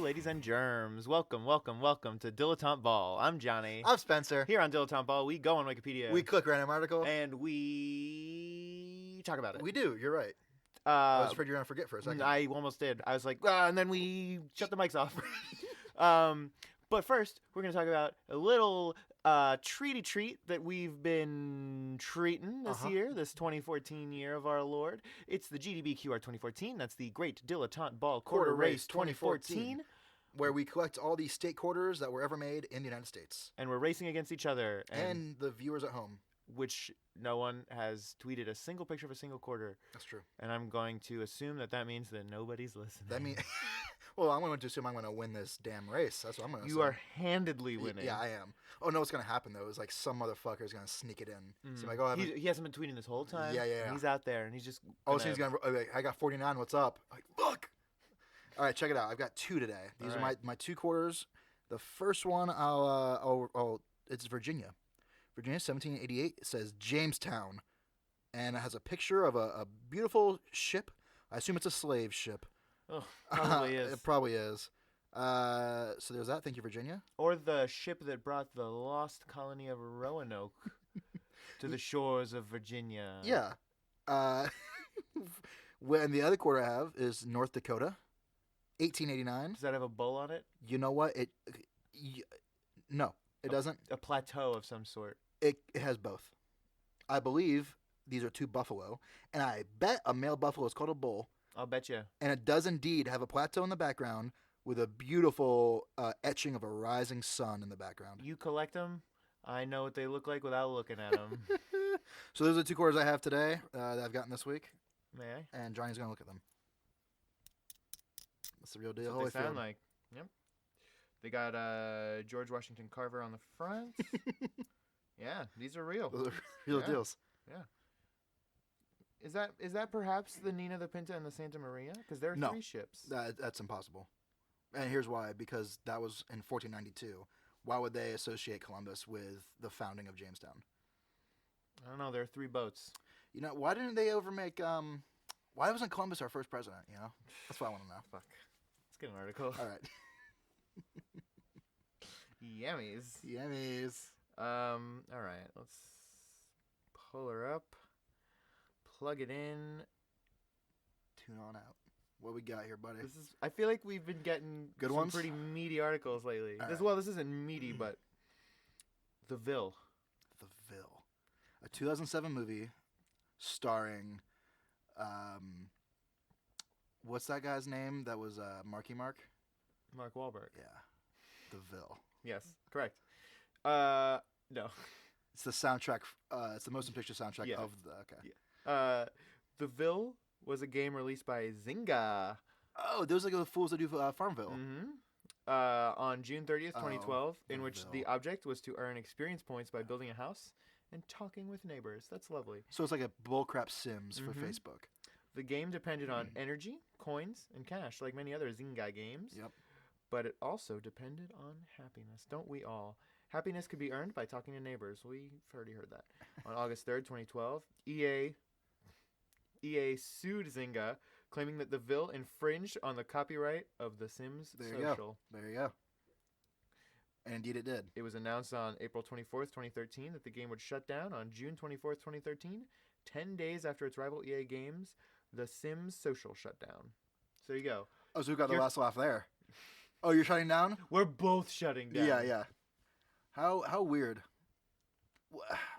ladies and germs. Welcome to Dilettante Ball. I'm Johnny. I'm Spencer. Here on Dilettante Ball, we go on Wikipedia. We click random article. And we talk about it. We do. You're right. I was afraid you were going to forget for a second. I almost did. I was like, and then we shut the mics off. But first, we're going to talk about a little treaty treat that we've been treating this year, this 2014 year of our Lord. It's the GDBQR 2014. That's the Great Dilettante Ball Quarter Race 2014. Where we collect all the state quarters that were ever made in the United States. And we're racing against each other. And the viewers at home. Which no one has tweeted a single picture of a single quarter. That's true. And I'm going to assume that means that nobody's listening. That means... Well, I'm going to assume I'm going to win this damn race. That's what I'm going to assume. You are handedly winning. Yeah, I am. Oh, no, what's going to happen, though, is like some motherfucker is going to sneak it in. Mm. So like, oh, he hasn't been tweeting this whole time. Yeah. He's out there, and he's just... Oh, so he's going to... I got 49. What's up? Like, look! All right, check it out. I've got two today. These are my two quarters. The first one, it's Virginia. Virginia, 1788. It says Jamestown. And it has a picture of a beautiful ship. I assume it's a slave ship. Oh, probably is. It probably is. So there's that. Thank you, Virginia. Or the ship that brought the lost colony of Roanoke to the shores of Virginia. Yeah. And the other quarter I have is North Dakota, 1889. Does that have a bull on it? You know what? No, it doesn't. A plateau of some sort. It has both. I believe these are two buffalo, and I bet a male buffalo is called a bull. I'll bet you. And it does indeed have a plateau in the background with a beautiful etching of a rising sun in the background. You collect them. I know what they look like without looking at them. So those are the two quarters I have today that I've gotten this week. May I? And Johnny's going to look at them. That's the real deal. That's what they sound like. Yep. They got George Washington Carver on the front. Yeah, these are real. Those are real deals. Yeah. Is that perhaps the Nina, the Pinta, and the Santa Maria? Because there are three ships. That's impossible. And here's why. Because that was in 1492. Why would they associate Columbus with the founding of Jamestown? I don't know. There are three boats. You know, why didn't they make... Why wasn't Columbus our first president, you know? That's what I want to know. Fuck. Let's get an article. All right. Yummies. All right. Let's pull her up. Plug it in. Tune on out. What we got here, buddy? I feel like we've been getting good some ones? Pretty meaty articles lately. This isn't meaty, but The Ville. The Ville. A 2007 movie starring... what's that guy's name that was Marky Mark? Mark Wahlberg. Yeah. The Ville. Yes, correct. No. It's the soundtrack. It's the motion picture soundtrack of the... Okay. Yeah. The Ville was a game released by Zynga. Oh, those are like the fools that do Farmville. Mm-hmm. On June 30th, 2012, in which the object was to earn experience points by building a house and talking with neighbors. That's lovely. So it's like a bullcrap Sims for Facebook. The game depended on energy, coins, and cash, like many other Zynga games. Yep. But it also depended on happiness. Don't we all? Happiness could be earned by talking to neighbors. We've already heard that. On August 3rd, 2012, EA sued Zynga, claiming that the Ville infringed on the copyright of The Sims Social. There you go. And indeed it did. It was announced on April 24th, 2013, that the game would shut down on June 24th, 2013, 10 days after its rival EA games, The Sims Social shut down. So there you go. Oh, so who got the last laugh there? Oh, you're shutting down? We're both shutting down. Yeah. How weird.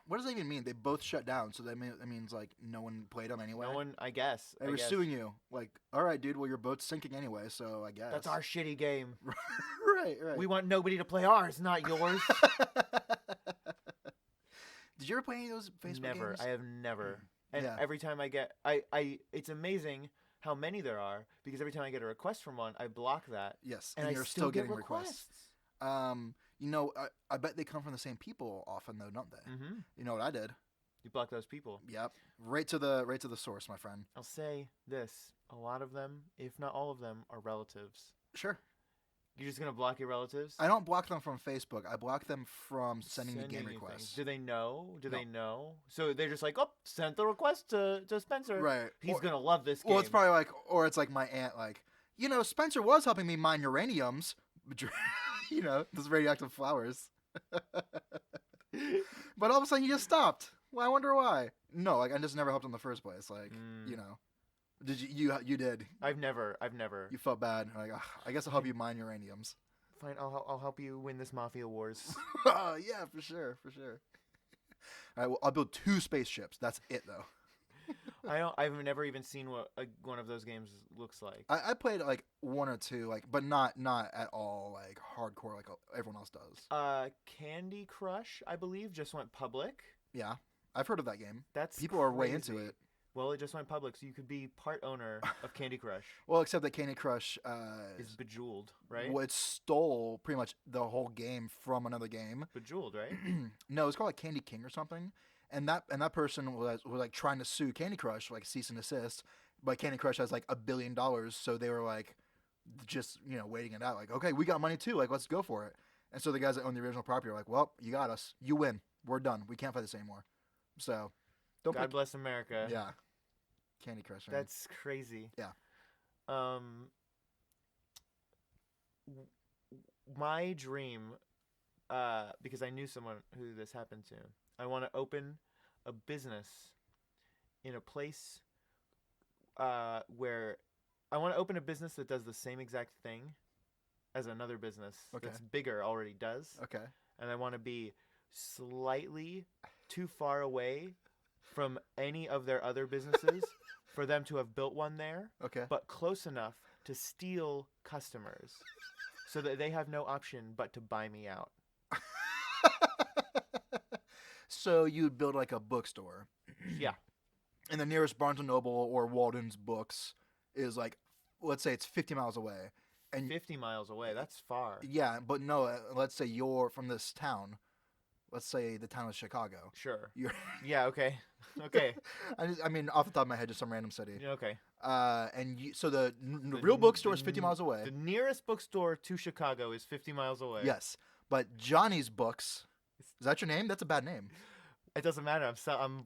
What does that even mean? They both shut down, so that means like no one played them anyway? No one, I guess. They were suing you. Like, all right, dude, well, your boat's sinking anyway, so I guess. That's our shitty game. Right. We want nobody to play ours, not yours. Did you ever play any of those Facebook games? Never. I have never. And every time I get... it's amazing how many there are, because every time I get a request from one, I block that. Yes, and you're still getting requests. You know, I bet they come from the same people often, though, don't they? Mm-hmm. You know what I did? You block those people. Yep, right to the source, my friend. I'll say this: a lot of them, if not all of them, are relatives. Sure. You're just gonna block your relatives? I don't block them from Facebook. I block them from sending me game requests. Do they know? They know? So they're just like, oh, sent the request to Spencer. Right. He's gonna love this game. Well, it's probably like, or it's like my aunt, like, Spencer was helping me mine uraniums. Those radioactive flowers. But all of a sudden, you just stopped. Well, I wonder why. No, I just never helped in the first place. Did you did? I've never. You felt bad. Like, I guess I'll help you mine uraniums. Fine, I'll help you win this mafia wars. Yeah, for sure. All right, well, I'll build 2 spaceships. That's it, though. I've never even seen what one of those games looks like. I played like 1 or 2, but not at all like hardcore like everyone else does. Candy Crush, I believe, just went public. Yeah, I've heard of that game. People are way into it. Well, it just went public, so you could be part owner of Candy Crush. Well, except that Candy Crush is Bejeweled, right? Well, it stole pretty much the whole game from another game. Bejeweled, right? No, it's called like Candy King or something. And that person was like trying to sue Candy Crush, like cease and desist, but Candy Crush has like $1 billion, so they were like, just waiting it out. Like, okay, we got money too. Like, let's go for it. And so the guys that own the original property are like, well, you got us. You win. We're done. We can't fight this anymore. So, God bless America. Yeah, Candy Crush. Man. That's crazy. Yeah. My dream, because I knew someone who this happened to. I want to open a business in a place where I want to open a business that does the same exact thing as another business that's bigger already does. Okay. And I want to be slightly too far away from any of their other businesses for them to have built one there. Okay. But close enough to steal customers so that they have no option but to buy me out. So you'd build like a bookstore. Yeah. And the nearest Barnes & Noble or Walden's Books is like, let's say it's 50 miles away. And 50 miles away, that's far. Yeah, but no, let's say you're from this town. Let's say the town is Chicago. Sure. Yeah, okay. Okay. I mean, off the top of my head, just some random city. Yeah, okay. So the real bookstore is 50 miles away. The nearest bookstore to Chicago is 50 miles away. Yes. But Johnny's Books, is that your name? That's a bad name. It doesn't matter.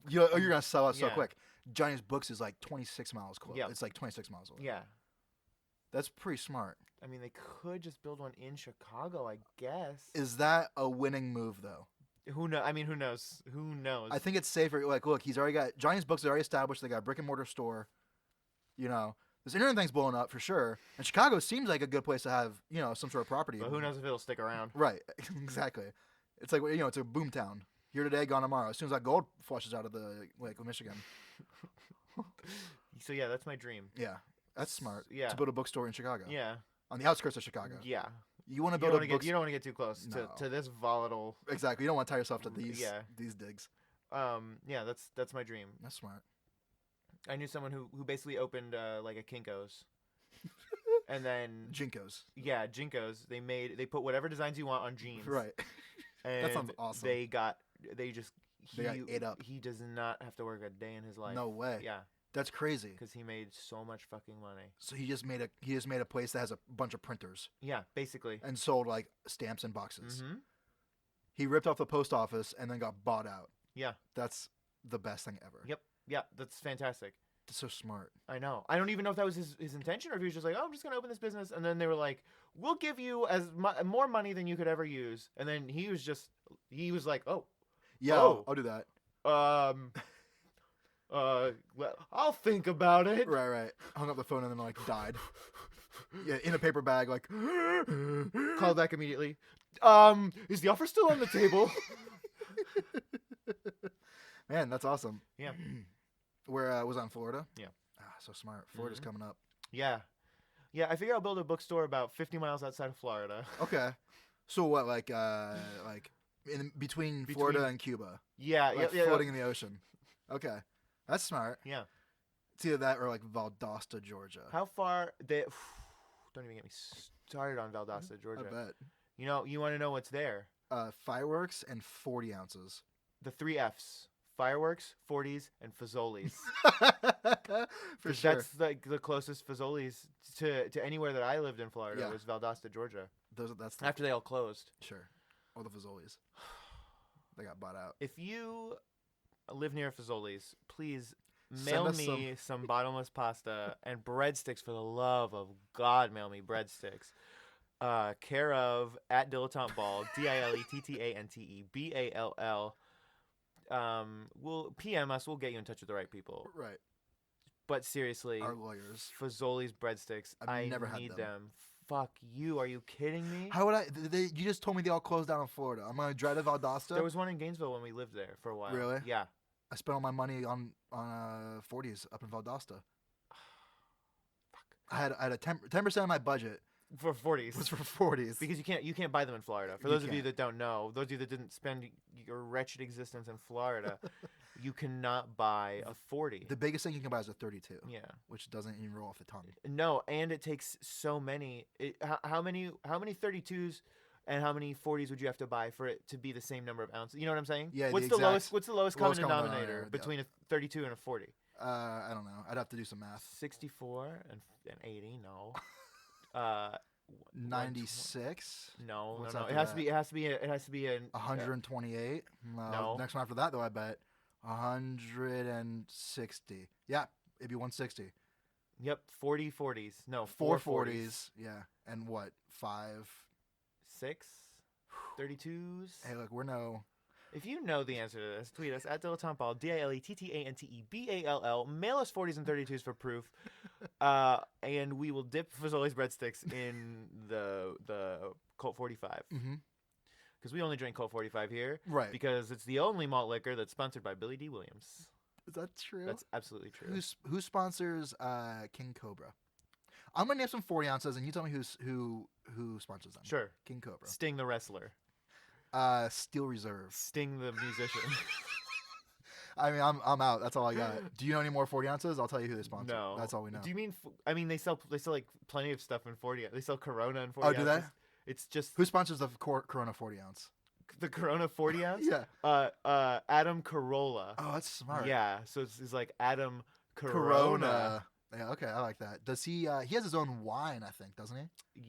You're going to sell out so quick. Johnny's Books is like 26 miles close. Yeah. It's like 26 miles away. Yeah. That's pretty smart. I mean, they could just build one in Chicago, I guess. Is that a winning move, though? Who knows? I mean, who knows? Who knows? I think it's safer. Like, look, he's already got Johnny's Books is already established. They got a brick and mortar store. This internet thing's blowing up for sure. And Chicago seems like a good place to have, some sort of property. But who knows if it'll stick around? Right. Exactly. It's like, it's a boom town. Here today, gone tomorrow. As soon as that gold flushes out of the Lake of Michigan. So yeah, that's my dream. Yeah, that's smart. Yeah. To build a bookstore in Chicago. Yeah. On the outskirts of Chicago. Yeah. You want to build a bookstore. You don't want to get too close to this volatile. Exactly. You don't want to tie yourself to these digs. Yeah, that's my dream. That's smart. I knew someone who basically opened like a Kinko's. And then Jinkos. Yeah, Jinkos. They put whatever designs you want on jeans. Right. And that sounds awesome. They got ate up. He does not have to work a day in his life. No way. Yeah. That's crazy. Because he made so much fucking money. So he just made a place that has a bunch of printers. Yeah, basically. And sold like stamps and boxes. Mm-hmm. He ripped off the post office and then got bought out. Yeah. That's the best thing ever. Yep. Yeah, that's fantastic. That's so smart. I know. I don't even know if that was his intention or if he was just like, oh, I'm just going to open this business. And then they were like, we'll give you more money than you could ever use. And then he was like, oh. Yeah, oh. I'll do that. Well, I'll think about it. Right. Hung up the phone and then like died. Yeah, in a paper bag, like called back immediately. Is the offer still on the table? Man, that's awesome. Yeah. Where was that in Florida? Yeah. So smart. Florida's coming up. Yeah. Yeah, I figure I'll build a bookstore about 50 miles outside of Florida. Okay. So what, like in between Florida and Cuba? Yeah, floating in the ocean. Okay. That's smart. Yeah. It's either that or like Valdosta, Georgia. How far don't even get me started on Valdosta, Georgia. I bet. You want to know what's there? Fireworks and 40 ounces. The 3 Fs. Fireworks, 40s, and Fazolis. For sure. That's like the closest Fazolis to anywhere that I lived in Florida was Valdosta, Georgia. After they all closed. Sure. All the Fazolis. They got bought out. If you live near Fazolis, please Mail me some bottomless pasta and breadsticks, for the love of God. Mail me breadsticks. Care of at Dilettante Ball, Dilettanteball. We'll PM us. We'll get you in touch with the right people. Right. But seriously, Our lawyers. Fazoli's breadsticks. I never had need them. them. Fuck you. Are you kidding me? How would I? You just told me they all closed down in Florida. I'm gonna drive to Valdosta. There was one in Gainesville when we lived there for a while. Really? Yeah. I spent all my money on 40s up in Valdosta. Fuck. I had a 10% of my budget For 40s. was for 40s. Because you can't buy them in Florida. For those of you that don't know, those of you that didn't spend your wretched existence in Florida, you cannot buy a 40. The biggest thing you can buy is a 32. Yeah. Which doesn't even roll off the tongue. No, and it takes so many. How many 32s and how many 40s would you have to buy for it to be the same number of ounces? You know what I'm saying? Yeah. What's the lowest common denominator between a 32 and a 40? I don't know. I'd have to do some math. 64 and 80. No. 96. No. What's It after has that? to be. It has to be. It has to be an 128. No. Next one after that, though, I bet 160. Yeah, it'd be 160. Yep. 40s. No. 4 4 40s. Yeah, and what? 5. 6. 32s. Hey, look, we're no. If you know the answer to this, tweet us at Dilettante Ball, DilettanteBall. Mail us 40s and 32s for proof, and we will dip Fazoli's breadsticks in the Colt 45. Mm-hmm. Because we only drink Colt 45 here, Right. because it's the only malt liquor that's sponsored by Billy Dee Williams. Is that true? That's absolutely true. Who sponsors King Cobra? I'm gonna name some 40 ounces, and you tell me who sponsors them. Sure. King Cobra. Sting the wrestler. Steel Reserve. Sting the musician. I mean, I'm out. That's all I got. Do you know any more 40 ounces? I'll tell you who they sponsor. No. That's all we know. Do you mean? I mean, they sell like plenty of stuff in 40. They sell Corona in 40. Oh, do they? ounces. It's just Who sponsors the Corona 40 ounce? the Corona 40 ounce. Yeah. Adam Carolla. Oh, that's smart. Yeah, so it's like Adam Corona. Yeah, okay, I like that. Does he? He has his own wine, I think, doesn't he?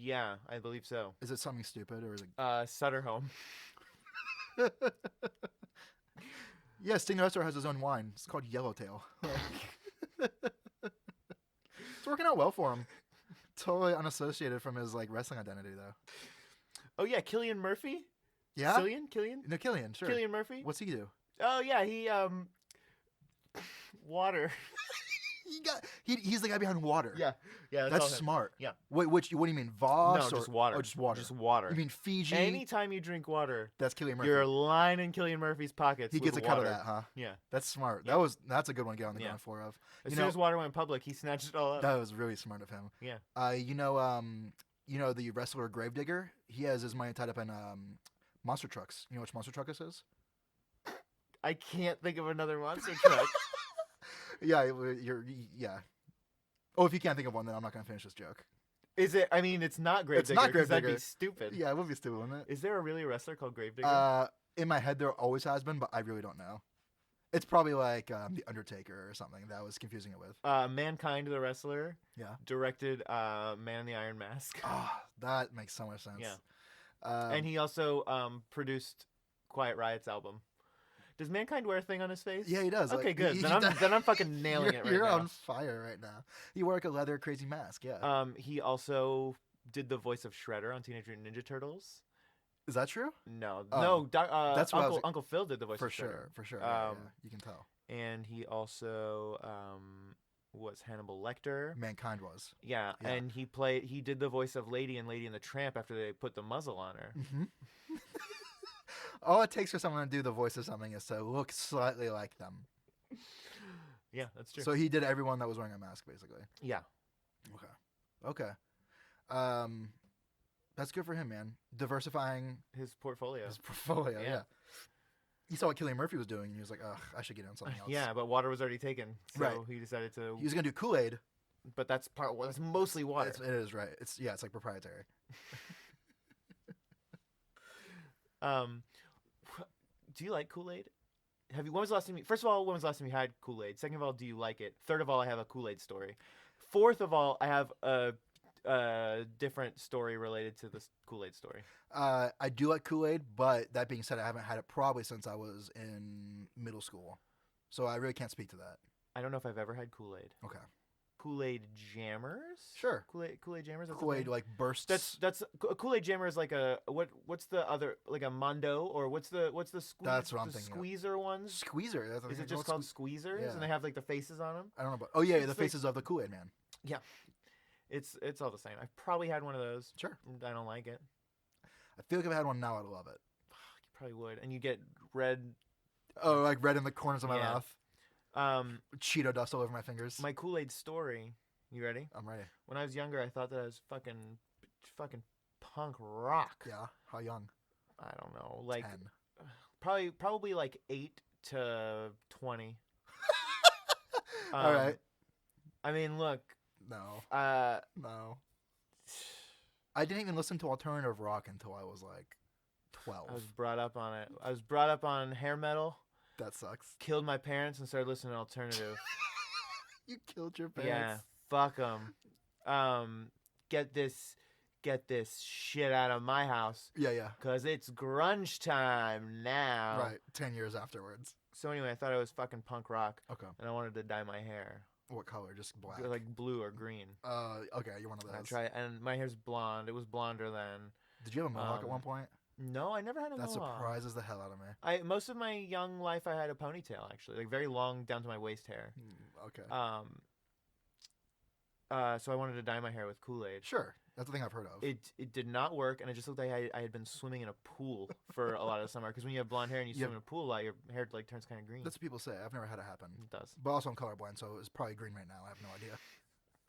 Yeah, I believe so. Is it something stupid or is it? Sutter Home. Yeah, Sting the Wrestler has his own wine. It's called Yellowtail. It's working out well for him. Totally unassociated from his like wrestling identity, though. Oh yeah, Killian Murphy. Yeah. Killian. No, Killian. Sure. Killian Murphy. What's he do? Oh yeah, he water. He's the guy behind water. Yeah, That's all him. smart. Yeah. Wait, what do you mean, Voss? No, just water. Oh, just water. Just water. You mean Fiji? Anytime you drink water, That's Killian Murphy. you're lining Killian Murphy's pockets. He with gets a cut of water. that, huh? Yeah. That's smart. Yeah. That's a good one to get on the Yeah. ground floor of. As soon as water went public, he snatched it all up. That was really smart of him. Yeah. You know the wrestler Gravedigger? He has his money tied up in monster trucks. You know which monster truck this is? I can't think of another monster truck. Yeah. Oh, if you can't think of one, then I'm not gonna finish this joke. Is it? I mean, it's not Gravedigger. It's not That'd Gravedigger. be stupid. Yeah, it would be stupid, wouldn't it? Is there a really wrestler called Gravedigger? In my head, there always has been, but I really don't know. It's probably like the Undertaker or something that I was confusing it with. Mankind, the wrestler. Yeah. Directed Man in the Iron Mask. Oh, that makes so much sense. Yeah. And he also produced Quiet Riot's album. Does Mankind wear a thing on his face? Yeah, he does. Okay, Like, good. Then I'm fucking nailing it right you're now. on fire right now. You wear like a leather crazy mask. Yeah. He also did the voice of Shredder on Teenage Mutant Ninja Turtles. Is that true? No, Oh. that's what I was- Uncle Phil did the voice For of Shredder. sure. Yeah, you can tell. And he also was Hannibal Lecter. Mankind was. Yeah, Yeah. and he did the voice of Lady in Lady and the Tramp after they put the muzzle on her. Mm-hmm. All it takes for someone to do the voice of something is to look slightly like them. Yeah, that's true. So he did everyone that was wearing a mask, basically. yeah. Okay. That's good for him, man. Diversifying His portfolio. his portfolio. Yeah. Yeah. He saw what Killian Murphy was doing, and he was like, "Ugh, I should get on something else." Yeah, but water was already taken, so Right. he decided to. He was gonna do Kool Aid. But that's that's mostly water. It is right. It's like proprietary. Do you like Kool Aid? When was the last time? First of all, when was the last time you had Kool Aid? Second of all, do you like it? Third of all, I have a Kool Aid story. Fourth of all, I have a different story related to this Kool Aid story. I do like Kool Aid, but that being said, I haven't had it probably since I was in middle school, so I really can't speak to that. I don't know if I've ever had Kool Aid. Okay. Kool Aid jammers. Sure. Kool Aid jammers. That's a Kool Aid thing? like bursts. That's a Kool Aid jammer is like a what's the other like a Mondo or what's the squeeze? That's what I'm the thinking of. Squeezer ones. Squeezer. That's Is it just called squeezers Yeah. and they have like the faces on them? I don't know, but yeah, It's the like- faces of the Kool Aid Man. Yeah, it's all the same. I've probably had one of those. Sure. I don't like it. I feel like if I had one now, I'd love it. You probably would, and you get red. Oh, like red in the corners of my Yeah. mouth. Cheeto dust all over my fingers. My Kool Aid story. You ready? I'm ready. When I was younger, I thought that I was fucking punk rock. Yeah. How young? I don't know, like 10. probably like 8 to 20. All right. I mean, look. No. Uh, No. I didn't even listen to alternative rock until I was like 12. I was brought up on it. I was brought up on hair metal. That sucks. Killed my parents and started listening to alternative. You killed your Yeah, parents. fuck them. Get this shit out of my house, Yeah. 'cause it's grunge time now. Right. 10 years afterwards. So anyway, I thought I was fucking punk rock, Okay. and I wanted to dye my hair What color? Just black. like blue or green. Okay. You're one of And I those. tried, and my hair's blonde. It was blonder then. Did you have a mohawk at Um, one point? No, I never had a That mohawk. surprises the hell out of me. Most of my young life, I had a ponytail actually, like very long down to my waist hair. Okay. So I wanted to dye my hair with Kool Aid. Sure. That's the thing I've heard of. It did not work, and it just looked like I had been swimming in a pool for a lot of the summer. Because when you have blonde hair and you Yep. swim in a pool a lot, your hair like turns kind of green. That's what people say. I've never had it happen. It does. But also I'm colorblind, so it's probably green right now. I have no idea.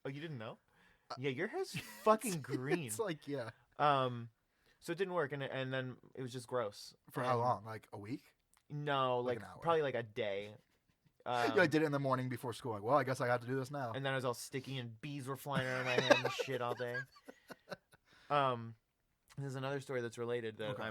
Oh, you didn't know? Yeah, your hair's fucking green. It's like, yeah. So it didn't work, and then it was just gross. For how And- long? Like a week? No, Like like an hour. probably like a day. Yeah, I did it in the morning before school. Like, well, I guess I got to do this now. And then I was all sticky, and bees were flying around my head and shit all day. There's another story that's related that Okay.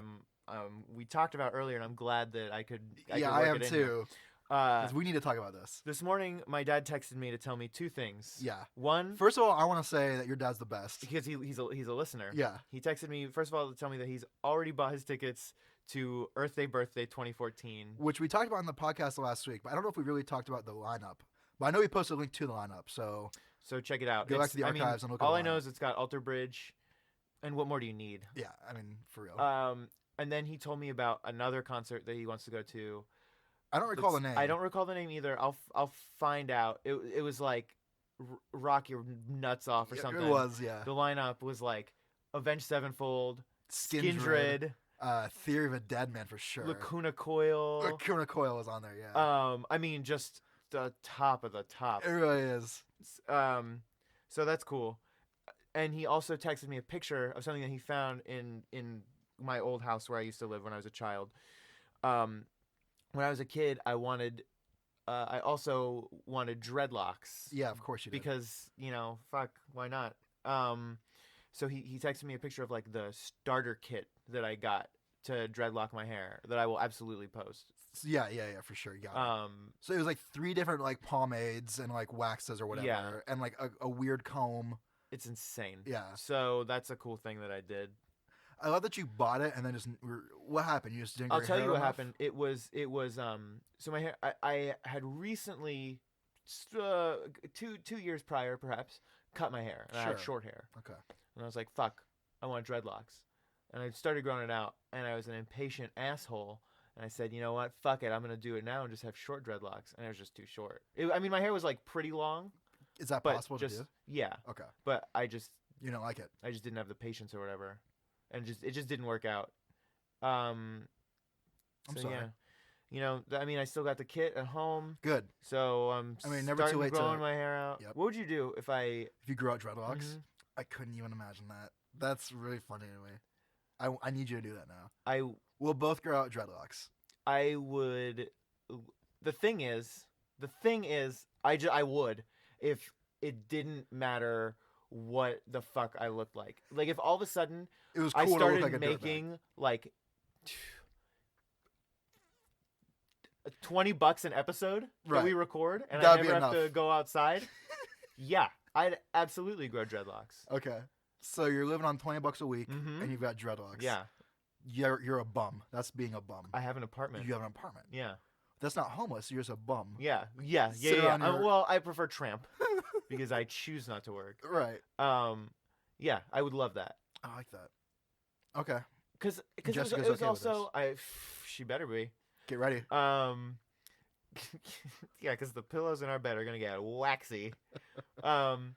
we talked about earlier, and I'm glad that I could yeah, work I am it in here. too. 'Cause we need to talk about this. This morning, my dad texted me to tell me two things. Yeah. One, First of all, I want to say that your dad's the best. because he's a listener. Yeah. He texted me first of all to tell me that he's already bought his tickets to Earth Day Birthday 2014. Which we talked about in the podcast last week, but I don't know if we really talked about the lineup. But I know we posted a link to the lineup, so So check it out. Go back to the archives and look at all the I know lineup. is it's got Alter Bridge, and what more do you need? yeah, I mean, for real. And then he told me about another concert that he wants to go to. I don't recall the name. I don't recall the name either. I'll find out. It was like rock your nuts off or Yeah, something. It was, yeah. The lineup was like Avenged Sevenfold, Skindred, Skindred, Theory of a Dead Man for sure. Lacuna Coil. Lacuna Coil was on there, yeah. I mean, just the top of the top. It really is. So that's cool. And he also texted me a picture of something that he found in my old house where I used to live when I was a child. When I was a kid, I also wanted dreadlocks. Yeah, of course you did. Because, fuck, why not? So he texted me a picture of like the starter kit that I got to dreadlock my hair that I will absolutely post. Yeah, for sure. You got it. So it was like 3 different like pomades and like waxes or whatever, Yeah. and like a weird comb. It's insane. Yeah. So that's a cool thing that I did. I love that you bought it and then just what happened? You just didn't. I'll get tell your you hair what enough? happened. It was so my hair. I had recently, 2 years prior perhaps, cut my hair, and I had Sure. short hair, Okay. and I was like, fuck, I want dreadlocks, and I started growing it out, and I was an impatient asshole, and I said, you know what, fuck it, I'm gonna do it now and just have short dreadlocks, and it was just too short. I mean, my hair was like pretty long, Is that but possible just to do? yeah, Okay. but I just You don't like it. didn't have the patience or whatever, and it just didn't work out. So, I'm sorry. Yeah. I still got the kit at home, Good. so I'm I mean, never too starting late to- growing my hair out. Yep. What would you do if I? If you grew out dreadlocks, Mhm. I couldn't even imagine that. That's really funny to me. I need you to do that now. We'll both grow out dreadlocks. I would. The thing is, I would if it didn't matter what the fuck I looked like. Like if all of a sudden It was I cool to started look like a dirtbag. making like $20 an episode that we Right. record, and That'd I be never have to enough. go outside. Yeah, I'd absolutely grow dreadlocks. Okay. So you're living on $20 a week, Mhm. and you've got dreadlocks. Yeah, You're a bum. That's being a bum. I have an apartment. You have an apartment. Yeah, That's not homeless. You're just a bum. Yeah. Sit on your- Well, I prefer tramp because I choose not to work. Right. Yeah, I would love that. I like that. Okay. Because it was Jessica's okay with also she better be. Get ready. Yeah, because the pillows in our bed are gonna get waxy. And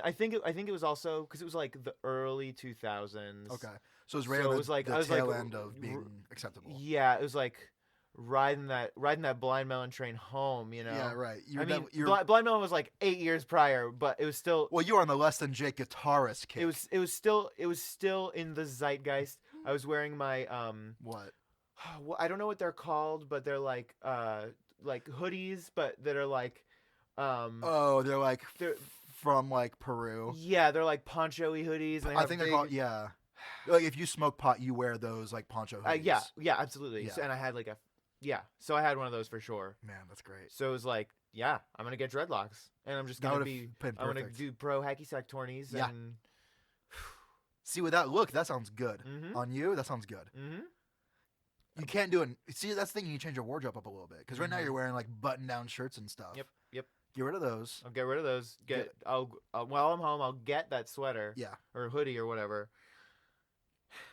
I think it was also because it was like the early 2000s. Okay. So it was right So on it was like the I was tail like end of being acceptable. Yeah, it was like riding that Blind Melon train home. You know. Yeah. Right. Blind Melon was like 8 years prior, but it was still. Well, you were on the less than Jake guitarist kick. It was still in the zeitgeist. I was wearing my What? Well, I don't know what they're called, but they're like hoodies, but that are like They're like from like Peru. Yeah, they're like poncho-y hoodies. And I think they're called Like if you smoke pot, you wear those like poncho hoodies. Yeah, absolutely. Yeah. So, and I had so I had one of those for sure. Man, that's great. So it was like, yeah, I'm gonna get dreadlocks, and I'm just gonna I'm gonna do pro hacky sack tourneys. Yeah. And see, with that look, that sounds good. Mhm. On you, that sounds good. Mm-hmm. You can't do it. See, that's the thing. You change your wardrobe up a little bit because right now Mhm. you're wearing like button-down shirts and stuff. Yep. Get rid of those. I'll get rid of those. While I'm home, I'll get that sweater. Yeah. Or hoodie or whatever.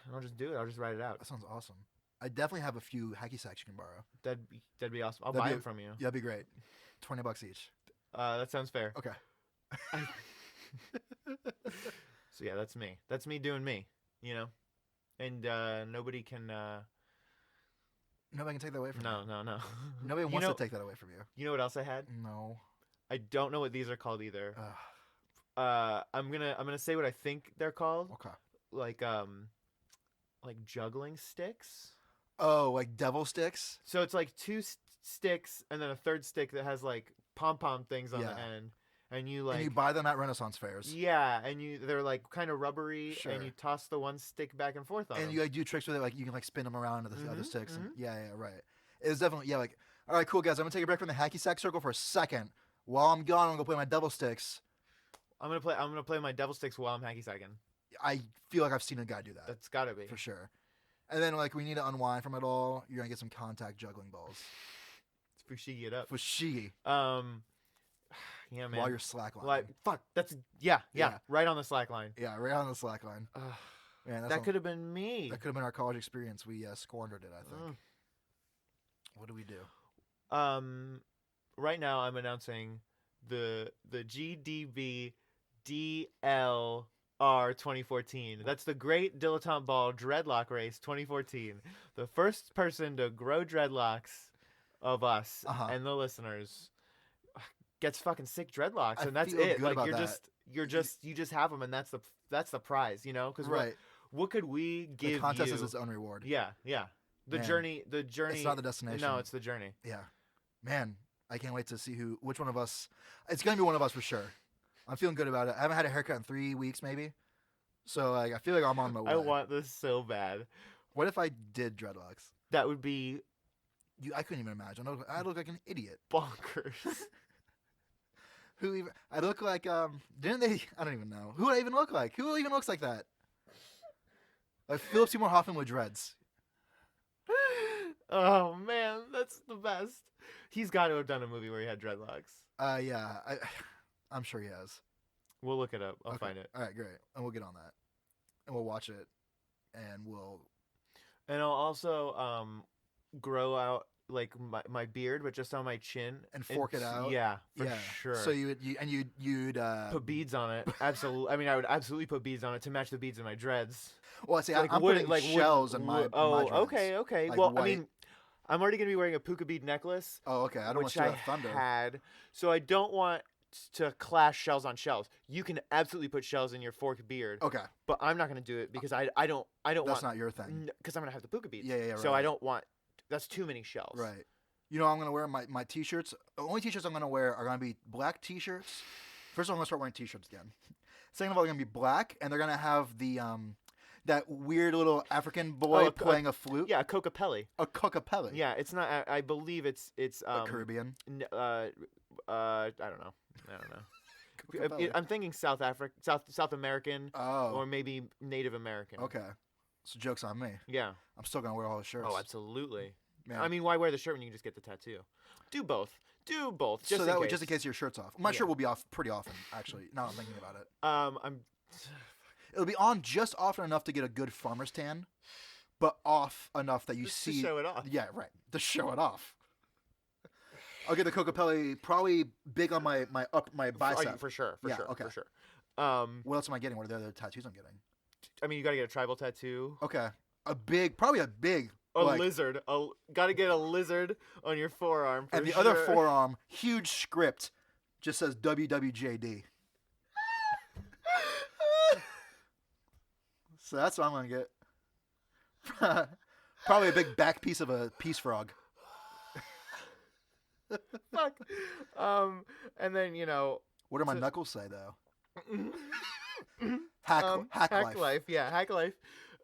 And I'll just do it. I'll just ride it out. That sounds awesome. I definitely have a few hacky sacks you can borrow. That'd be awesome. I'll That'd buy be- them from you. Yeah, that'd be great. $20 each. That sounds fair. Okay. So yeah, that's me. That's me doing me. You know, and nobody can. Nobody can take that away from you. No. Nobody wants to take that away from you. You know what else I had? No. I don't know what these are called either. Ugh. I'm gonna say what I think they're called. Okay. Like juggling sticks. Oh, like devil sticks? So it's like two sticks and then a third stick that has like pom pom things on the Yeah. end, and you like And you buy them at Renaissance fairs. yeah, and they're like kind of rubbery, Sure. and you toss the one stick back and forth on And them. you like do tricks with it, like you can like spin them around to the other Mhm, sticks. And, mhm. yeah, right. It was definitely like, all right, cool guys. I'm gonna take a break from the hacky sack circle for a second. While I'm gone, I'm gonna go play my devil sticks. I'm gonna play my devil sticks while I'm hacky sacking. I feel like I've seen a guy do that That's gotta be. for sure. And then like we need to unwind from it all. You're gonna get some contact juggling balls. It's fushigi it up. Fushigi Yeah, man. while you're slacklining. Like fuck. That's yeah. Yeah. Right on the slack line. Yeah, right on the slack line. Ugh, Man, that could have been me. that could have been our college experience. We squandered it, I think. Mm. What do we do? Right now I'm announcing the GDB DLR 2014. That's the Great Dilettante Ball Dreadlock Race 2014. The first person to grow dreadlocks of us and the listeners gets fucking sick dreadlocks, and that's feel it. good Like about you just have them, and that's the prize, you know? Because Right. what could we give The contest you? is its own reward. Yeah. The Man. journey. It's not the destination. No, it's the journey. Yeah. Man, I can't wait to see which one of us. It's going to be one of us for sure. I'm feeling good about it. I haven't had a haircut in 3 weeks, maybe. So like, I feel like I'm on my way. I want this so bad. What if I did dreadlocks? That would be I couldn't even imagine. I look like an idiot. bonkers. I look like didn't they? I don't even know. Who would I even look like? Who even looks like that? Like Philip Seymour Hoffman with dreads. Oh man, that's the best. He's got to have done a movie where he had dreadlocks. Yeah, I'm sure he has. We'll look it up. I'll Okay. find it. All right, great, and we'll get on that, and we'll watch it, and we'll. And I'll also grow out like my beard, but just on my chin And fork it out? Yeah, for yeah, sure. So you'd put beads on it. Absolutely. I mean, I would absolutely put beads on it to match the beads in my dreads. Well, see, Like I'm wood- putting like shells wood- in my. wood- my Oh, dreads. okay. Like Well, white. I mean, I'm already gonna be wearing a puka bead necklace. Oh, okay. I don't want which to I that thunder. had, so I don't want to clash shells on shells. You can absolutely put shells in your forked beard, Okay, but I'm not gonna do it because I don't that's want not your thing. because I'm gonna have the puka beads. Yeah, So I right. don't want that's too many shells. Right. You know, I'm gonna wear my t-shirts. The only t-shirts I'm gonna wear are gonna be black t-shirts. First of all, I'm gonna start wearing t-shirts again. Second of all, they're gonna be black, and they're gonna have the that weird little African boy playing a flute. Yeah, a cocapelli. A cocapelli. Yeah, it's not. I believe it's Caribbean. I don't know. Cocapelli. I'm thinking South American, Oh. or maybe Native American. Okay. So joke's on me. Yeah. I'm still gonna wear all the shirts. Oh, absolutely. Man. I mean, why wear the shirt when you can just get the tattoo? Do both. Just Just in case your shirt's off. My shirt will be off pretty often, actually. Now I'm thinking about it. It'll be on just often enough to get a good farmer's tan, but off enough that you just see. To show it off. Yeah, right. To show it off. I'll get the Cocopelli probably big on my bicep. For sure. Okay. For sure. What else am I getting? What are the other tattoos I'm getting? I mean, you gotta get a tribal tattoo. Okay. Probably a big. Lizard. Gotta get a lizard on your forearm. And the other forearm, huge script, just says WWJD. So that's what I'm going to get. Probably a big back piece of a peace frog. Fuck. And then, What do my knuckles say, though? Hack life. Yeah, hack life.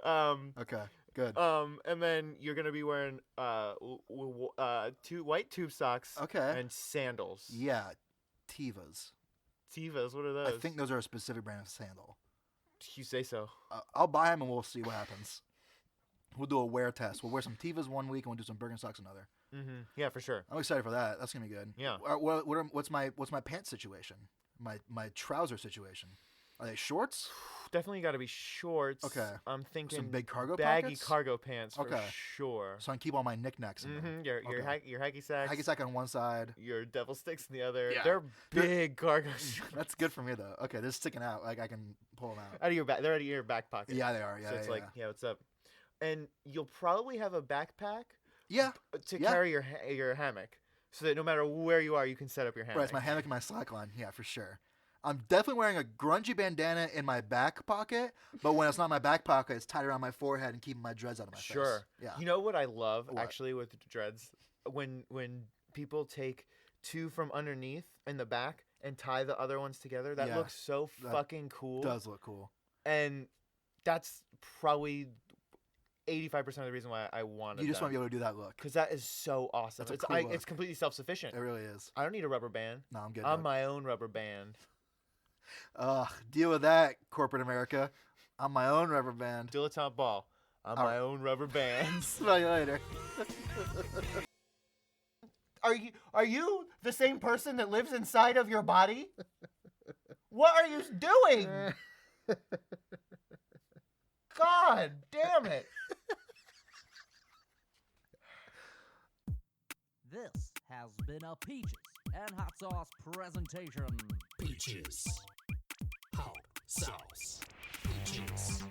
Okay, good. And then you're going to be wearing two white tube socks. Okay. And sandals. Yeah, Tevas. Tevas, what are those? I think those are a specific brand of sandal. You say so. I'll buy them and we'll see what happens. We'll do a wear test. We'll wear some Tevas one week and we'll do some Birkenstocks another. Mm-hmm. Yeah, for sure. I'm excited for that. That's gonna be good. Yeah. What's my pants situation? My trouser situation? Are they shorts? Definitely got to be shorts. Okay. I'm thinking some big cargo baggy pockets? cargo pants for sure. So I can keep all my knickknacks in them. Your hacky sacks. Hacky sack on one side. Your devil sticks in the other. Yeah. They're big cargo. That's good for me though. Okay, they're sticking out. Like I can pull them out. Out of your back. They're out of your back pocket. Yeah, they are. Yeah. So it's what's up? And you'll probably have a backpack. Yeah. To carry your hammock, so that no matter where you are, you can set up your hammock. Right, it's my hammock and my slackline. Yeah, for sure. I'm definitely wearing a grungy bandana in my back pocket, but when it's not my back pocket, it's tied around my forehead and keeping my dreads out of my face. Sure. Yeah. You know what I love actually with dreads? When people take two from underneath in the back and tie the other ones together, that looks so fucking cool. Does look cool. And that's probably 85% of the reason why I wanted You just want to be able to do that look. Because that is so awesome. That's a cool look. It's completely self-sufficient. It really is. I don't need a rubber band. No, I'm good. I'm my own rubber band. Deal with that, corporate America. I'm my own rubber band. Dilettante ball. I'm my own rubber band. Smell you later. Are you the same person that lives inside of your body? What are you doing? God damn it. This has been a Peaches and Hot Sauce presentation. Peaches. Hot sauce. Peaches.